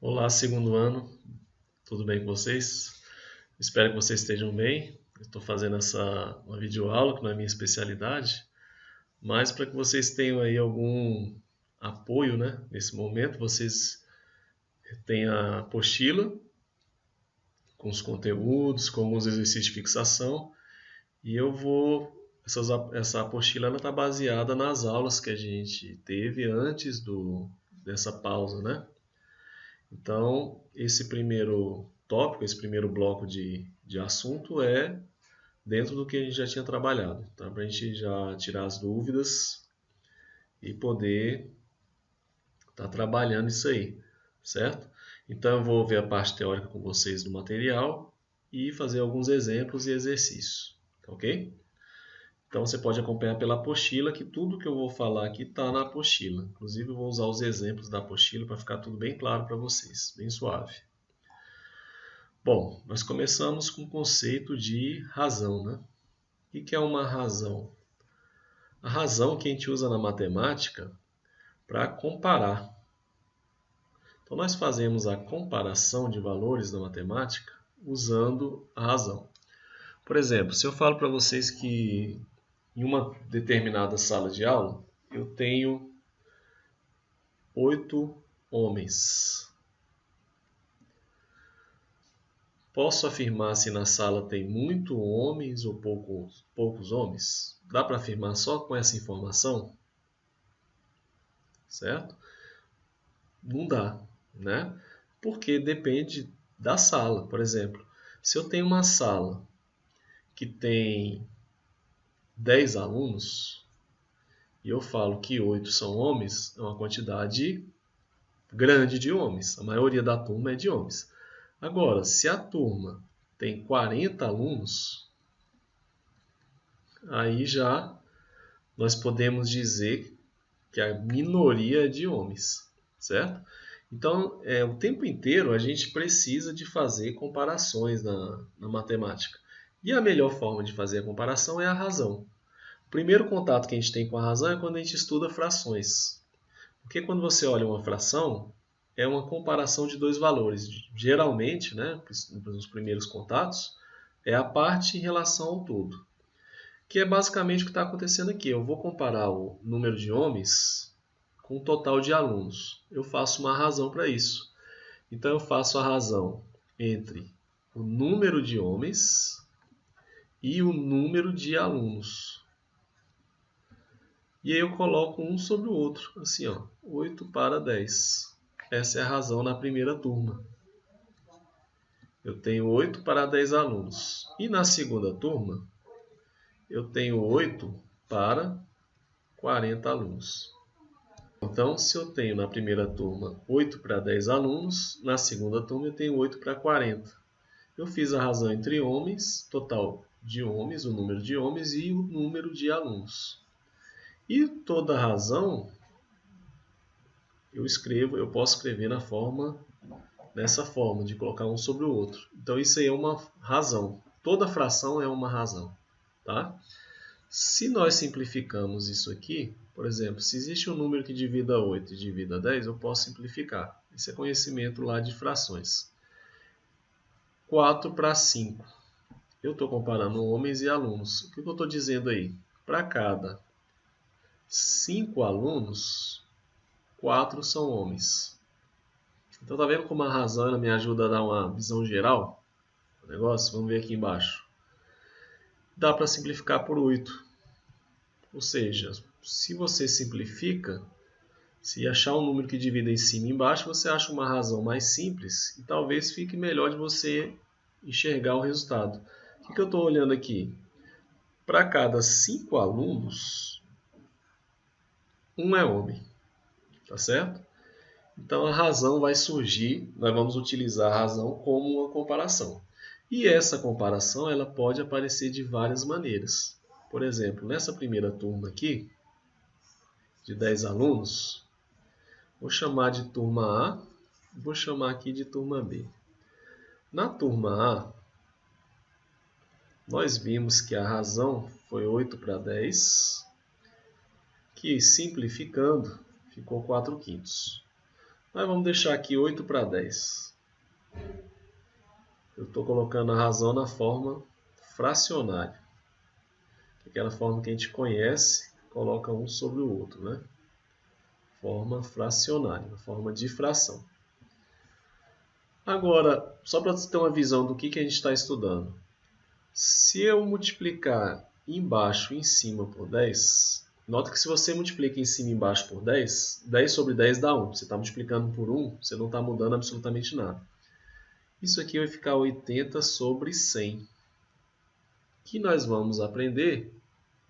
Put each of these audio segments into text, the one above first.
Olá, segundo ano, tudo bem com vocês? Espero que vocês estejam bem. Estou fazendo uma videoaula, que não é minha especialidade, mas para que vocês tenham aí algum apoio, né? Nesse momento, vocês têm a apostila com os conteúdos, com alguns exercícios de fixação, e essa apostila ela está baseada nas aulas que a gente teve antes dessa pausa, né? Então, esse primeiro tópico, esse primeiro bloco de assunto é dentro do que a gente já tinha trabalhado, tá? Para a gente já tirar as dúvidas e poder estar trabalhando isso aí, certo? Então, eu vou ver a parte teórica com vocês do material e fazer alguns exemplos e exercícios, tá ok? Então, você pode acompanhar pela apostila, que tudo que eu vou falar aqui está na apostila. Inclusive, eu vou usar os exemplos da apostila para ficar tudo bem claro para vocês, bem suave. Bom, nós começamos com o conceito de razão, né? O que é uma razão? A razão que a gente usa na matemática para comparar. Então, nós fazemos a comparação de valores na matemática usando a razão. Por exemplo, se eu falo para vocês que em uma determinada sala de aula eu tenho 8 homens. Posso afirmar se na sala tem muitos homens ou poucos homens? Dá para afirmar só com essa informação? Certo? Não dá, né? Porque depende da sala. Por exemplo, se eu tenho uma sala que tem 10 alunos e eu falo que 8 são homens, é uma quantidade grande de homens. A maioria da turma é de homens. Agora, se a turma tem 40 alunos, aí já nós podemos dizer que a minoria é de homens, certo? Então, o tempo inteiro a gente precisa de fazer comparações na matemática. E a melhor forma de fazer a comparação é a razão. O primeiro contato que a gente tem com a razão é quando a gente estuda frações. Porque quando você olha uma fração, é uma comparação de dois valores. Geralmente, né, nos primeiros contatos, é a parte em relação ao todo. Que é basicamente o que está acontecendo aqui. Eu vou comparar o número de homens com o total de alunos. Eu faço uma razão para isso. Então eu faço a razão entre o número de homens e o número de alunos. E aí eu coloco um sobre o outro, assim, ó, 8 para 10. Essa é a razão na primeira turma. Eu tenho 8 para 10 alunos. E na segunda turma, eu tenho 8 para 40 alunos. Então, se eu tenho na primeira turma 8 para 10 alunos, na segunda turma eu tenho 8 para 40. Eu fiz a razão entre homens, total de homens, o número de homens e o número de alunos. E toda razão eu posso escrever nessa forma, de colocar um sobre o outro. Então isso aí é uma razão. Toda fração é uma razão, tá? Se nós simplificamos isso aqui, por exemplo, se existe um número que divida 8 e divida 10, eu posso simplificar. Esse é conhecimento lá de frações. 4 para 5. Eu estou comparando homens e alunos. O que eu estou dizendo aí? Para cada 5 alunos, 4 são homens. Então tá vendo como a razão ela me ajuda a dar uma visão geral do negócio? Vamos ver aqui embaixo. Dá para simplificar por 8. Ou seja, se você simplifica, se achar um número que divida em cima e embaixo, você acha uma razão mais simples e talvez fique melhor de você enxergar o resultado. O que eu estou olhando aqui? Para cada 5 alunos, um é homem, tá certo? Então a razão vai surgir, nós vamos utilizar a razão como uma comparação. E essa comparação ela pode aparecer de várias maneiras. Por exemplo, nessa primeira turma aqui, de 10 alunos, vou chamar de turma A, vou chamar aqui de turma B. Na turma A, nós vimos que a razão foi 8 para 10, que simplificando ficou 4 quintos. Mas vamos deixar aqui 8 para 10. Eu estou colocando a razão na forma fracionária. Aquela forma que a gente conhece, coloca um sobre o outro, né? Forma fracionária, forma de fração. Agora, só para você ter uma visão do que a gente está estudando. Se eu multiplicar embaixo e em cima por 10, nota que se você multiplica em cima e embaixo por 10, 10 sobre 10 dá 1. Você está multiplicando por 1, você não está mudando absolutamente nada. Isso aqui vai ficar 80 sobre 100, que nós vamos aprender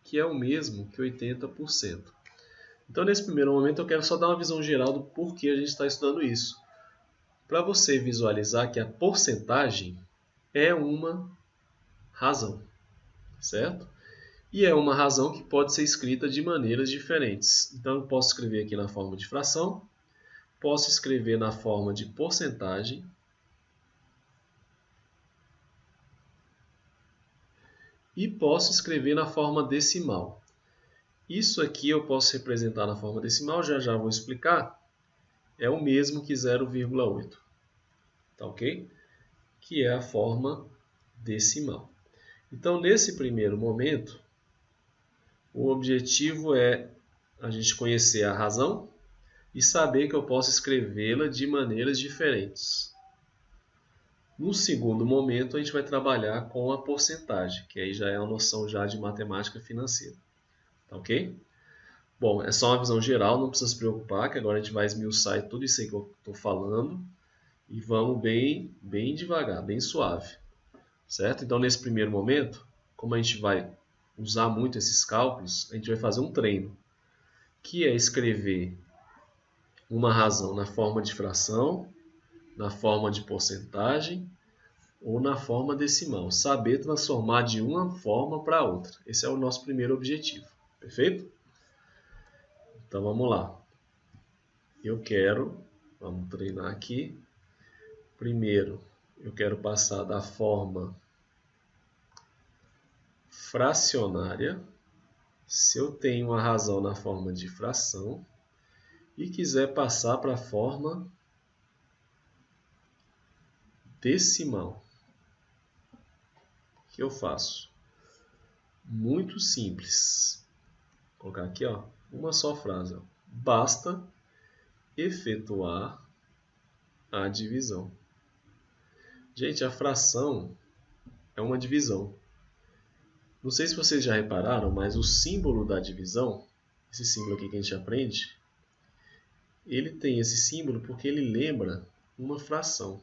que é o mesmo que 80%. Então, nesse primeiro momento, eu quero só dar uma visão geral do porquê a gente está estudando isso. Para você visualizar que a porcentagem é uma razão, certo? E é uma razão que pode ser escrita de maneiras diferentes. Então, eu posso escrever aqui na forma de fração, posso escrever na forma de porcentagem, e posso escrever na forma decimal. Isso aqui eu posso representar na forma decimal, já vou explicar. É o mesmo que 0,8. Tá ok? Que é a forma decimal. Então, nesse primeiro momento, o objetivo é a gente conhecer a razão e saber que eu posso escrevê-la de maneiras diferentes. No segundo momento, a gente vai trabalhar com a porcentagem, que aí já é uma noção já de matemática financeira. Tá ok? Bom, é só uma visão geral, não precisa se preocupar, que agora a gente vai esmiuçar tudo isso aí que eu estou falando e vamos bem devagar, bem suave. Certo? Então, nesse primeiro momento, como a gente vai usar muito esses cálculos, a gente vai fazer um treino, que é escrever uma razão na forma de fração, na forma de porcentagem ou na forma decimal. Saber transformar de uma forma para outra. Esse é o nosso primeiro objetivo. Perfeito? Então, vamos lá. Vamos treinar aqui. Primeiro, eu quero passar da forma fracionária. Se eu tenho uma razão na forma de fração e quiser passar para a forma decimal, o que eu faço? Muito simples. Vou colocar aqui, ó, uma só frase. Ó. Basta efetuar a divisão. Gente, a fração é uma divisão. Não sei se vocês já repararam, mas o símbolo da divisão, esse símbolo aqui que a gente aprende, ele tem esse símbolo porque ele lembra uma fração,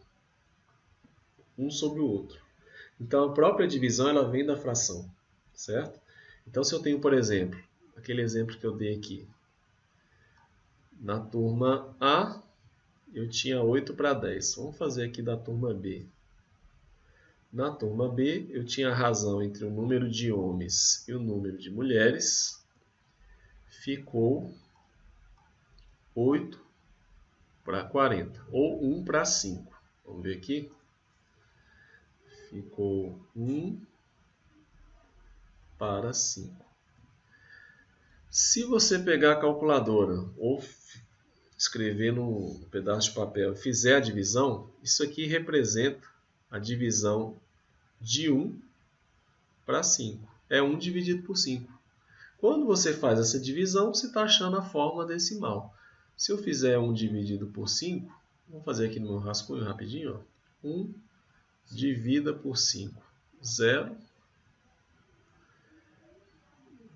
um sobre o outro. Então, a própria divisão ela vem da fração, certo? Então, se eu tenho, por exemplo, aquele exemplo que eu dei aqui, na turma A, eu tinha 8 para 10. Vamos fazer aqui da turma B. Na turma B, eu tinha a razão entre o número de homens e o número de mulheres. Ficou 8 para 40, ou 1 para 5. Vamos ver aqui. Ficou 1 para 5. Se você pegar a calculadora ou escrever num pedaço de papel e fizer a divisão, isso aqui representa a divisão de 1 para 5. É 1 dividido por 5. Quando você faz essa divisão, você está achando a forma decimal. Se eu fizer 1 dividido por 5, vou fazer aqui no meu rascunho rapidinho. Ó. 1 divida por 5. 0.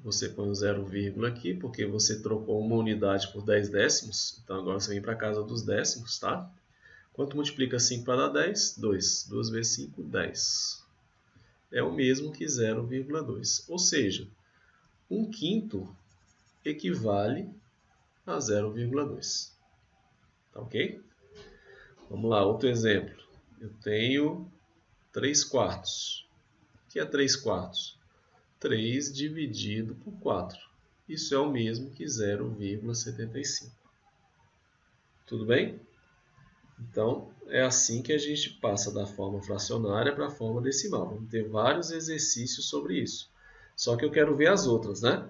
Você põe o 0, aqui, porque você trocou uma unidade por 10 décimos. Então, agora você vem para a casa dos décimos, tá? Quanto multiplica 5 para dar 10? 2. 2 vezes 5, 10. É o mesmo que 0,2. Ou seja, 1/5 equivale a 0,2. Tá ok? Vamos lá, outro exemplo. Eu tenho 3/4. O que é 3/4? 3 dividido por 4. Isso é o mesmo que 0,75. Tudo bem? Então, é assim que a gente passa da forma fracionária para a forma decimal. Vamos ter vários exercícios sobre isso. Só que eu quero ver as outras, né?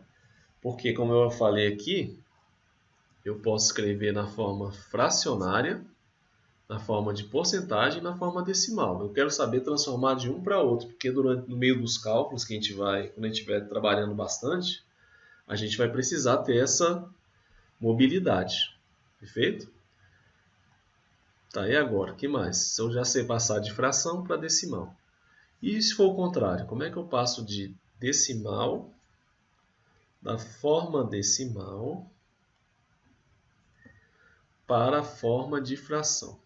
Porque, como eu falei aqui, eu posso escrever na forma fracionária, na forma de porcentagem e na forma decimal. Eu quero saber transformar de um para outro, porque no meio dos cálculos que quando a gente estiver trabalhando bastante, a gente vai precisar ter essa mobilidade. Perfeito? Tá, e agora? O que mais? Se eu já sei passar de fração para decimal. E se for o contrário? Como é que eu passo de decimal, da forma decimal, para a forma de fração?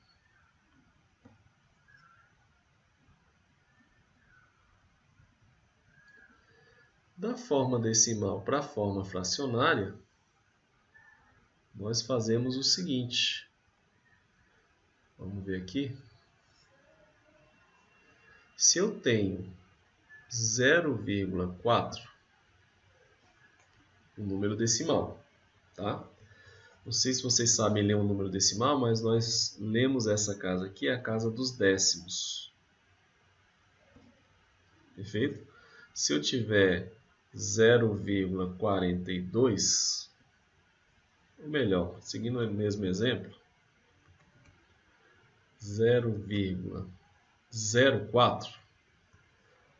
Da forma decimal para a forma fracionária, nós fazemos o seguinte. Vamos ver aqui. Se eu tenho 0,4, um número decimal, tá? Não sei se vocês sabem ler um número decimal, mas nós lemos essa casa aqui, a casa dos décimos. Perfeito? Se eu tiver 0,42, ou melhor, seguindo o mesmo exemplo, 0,04,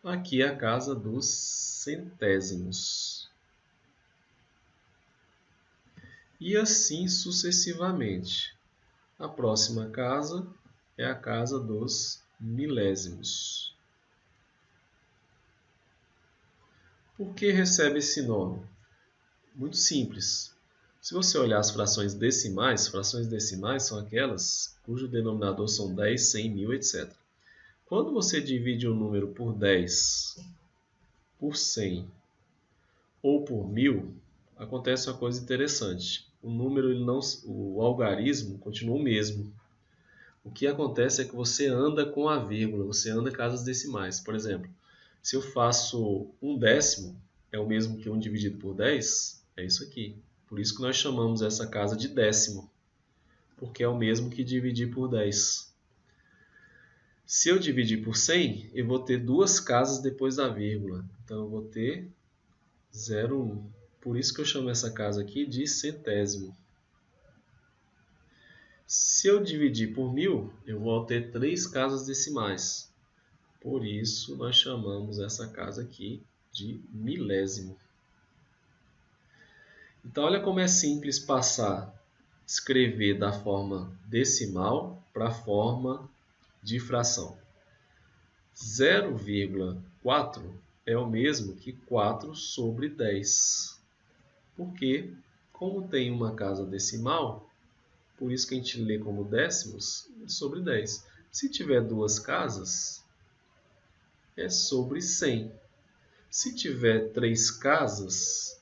aqui é a casa dos centésimos. E assim sucessivamente. A próxima casa é a casa dos milésimos. Por que recebe esse nome? Muito simples. Se você olhar as frações decimais são aquelas cujo denominador são 10, 100, 1000, etc. Quando você divide um número por 10, por 100 ou por 1000, acontece uma coisa interessante. O algarismo continua o mesmo. O que acontece é que você anda com a vírgula, você anda casas decimais. Por exemplo, se eu faço 1/10, é o mesmo que 1 dividido por 10, é isso aqui. Por isso que nós chamamos essa casa de décimo, porque é o mesmo que dividir por 10. Se eu dividir por 100, eu vou ter duas casas depois da vírgula. Então eu vou ter 0,1. Por isso que eu chamo essa casa aqui de centésimo. Se eu dividir por 1000, eu vou ter 3 casas decimais. Por isso, nós chamamos essa casa aqui de milésimo. Então, olha como é simples escrever da forma decimal para a forma de fração. 0,4 é o mesmo que 4 sobre 10. Porque, como tem uma casa decimal, por isso que a gente lê como décimos, sobre 10. Se tiver duas casas, é sobre 100. Se tiver 3 casas,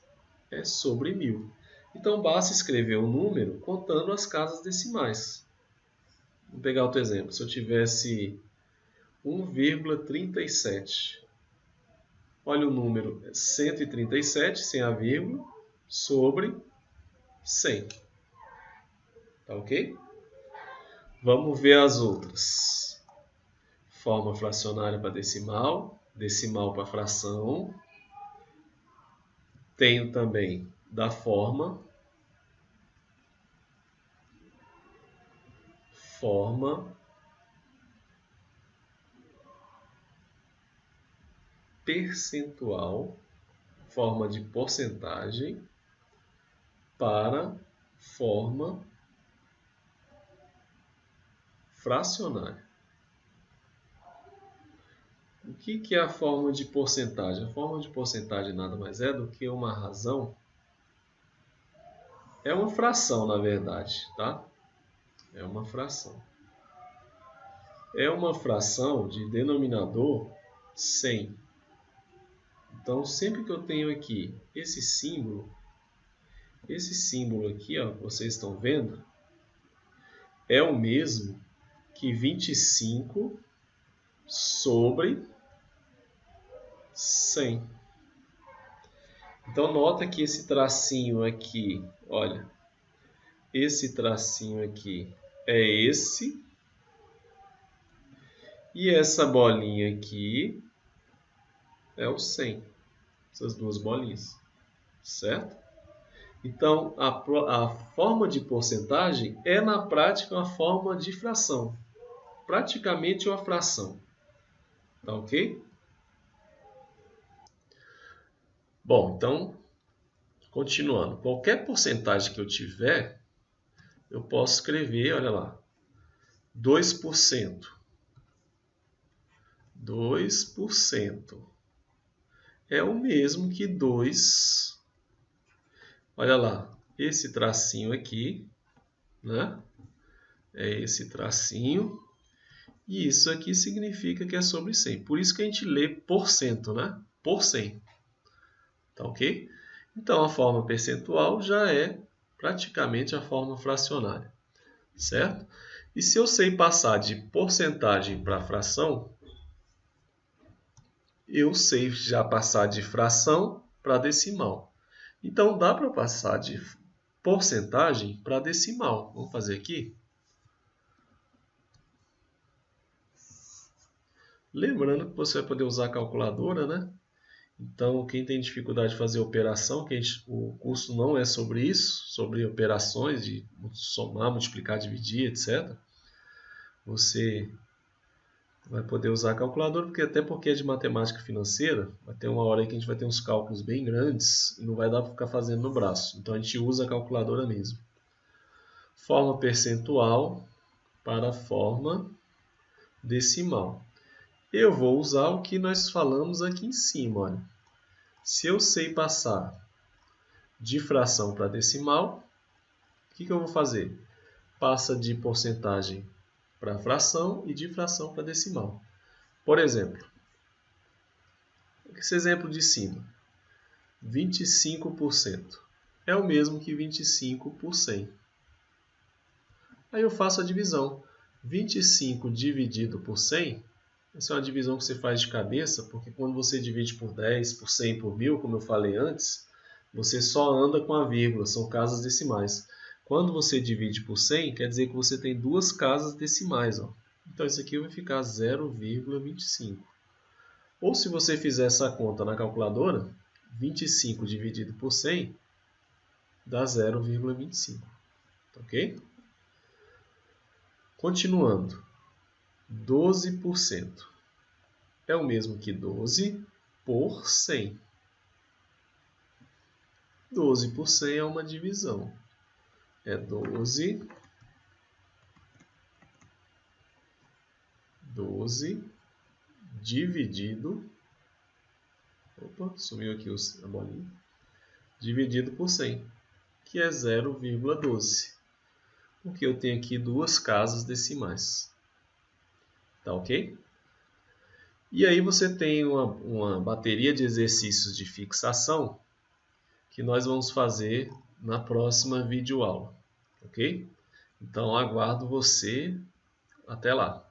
é sobre 1000. Então, basta escrever o número contando as casas decimais. Vamos pegar outro exemplo. Se eu tivesse 1,37. Olha o número, 137, sem a vírgula, sobre 100. Tá ok? Vamos ver as outras. Forma fracionária para decimal, decimal para fração. Tenho também da forma percentual, forma de porcentagem, para forma fracionária. O que é a forma de porcentagem? A forma de porcentagem nada mais é do que uma razão. É uma fração, na verdade, tá? É uma fração. É uma fração de denominador 100. Então, sempre que eu tenho aqui esse símbolo aqui, ó, vocês estão vendo, é o mesmo que 25 sobre 100. Então, nota que esse tracinho aqui, olha, esse tracinho aqui é esse, e essa bolinha aqui é o 100. Essas duas bolinhas, certo? Então, a forma de porcentagem é, na prática, uma forma de fração. Praticamente uma fração. Tá ok? Bom, então, continuando. Qualquer porcentagem que eu tiver, eu posso escrever, olha lá, 2%. 2% é o mesmo que 2. Olha lá, esse tracinho aqui, né? É esse tracinho. E isso aqui significa que é sobre 100. Por isso que a gente lê por cento, né? Por 100. Tá ok? Então, a forma percentual já é praticamente a forma fracionária. Certo? E se eu sei passar de porcentagem para fração, eu sei já passar de fração para decimal. Então, dá para passar de porcentagem para decimal. Vamos fazer aqui? Lembrando que você vai poder usar a calculadora, né? Então, quem tem dificuldade de fazer operação, o curso não é sobre isso, sobre operações de somar, multiplicar, dividir, etc. Você vai poder usar a calculadora, até porque é de matemática financeira, vai ter uma hora aí que a gente vai ter uns cálculos bem grandes e não vai dar para ficar fazendo no braço. Então, a gente usa a calculadora mesmo. Forma percentual para a forma decimal. Eu vou usar o que nós falamos aqui em cima, olha. Se eu sei passar de fração para decimal, o que eu vou fazer? Passa de porcentagem para fração e de fração para decimal. Por exemplo, esse exemplo de cima, 25% é o mesmo que 25 por 100. Aí eu faço a divisão. 25 dividido por 100, essa é uma divisão que você faz de cabeça, porque quando você divide por 10, por 100, por 1000, como eu falei antes, você só anda com a vírgula, são casas decimais. Quando você divide por 100, quer dizer que você tem duas casas decimais. Ó. Então, isso aqui vai ficar 0,25. Ou se você fizer essa conta na calculadora, 25 dividido por 100 dá 0,25. Ok? Continuando. 12% é o mesmo que 12 por 100. 12 por 100 é uma divisão. É 12 dividido... Opa, sumiu aqui a bolinha. Dividido por 100, que é 0,12. Porque eu tenho aqui duas casas decimais. Tá ok? E aí você tem uma bateria de exercícios de fixação que nós vamos fazer na próxima videoaula. Ok? Então aguardo você. Até lá!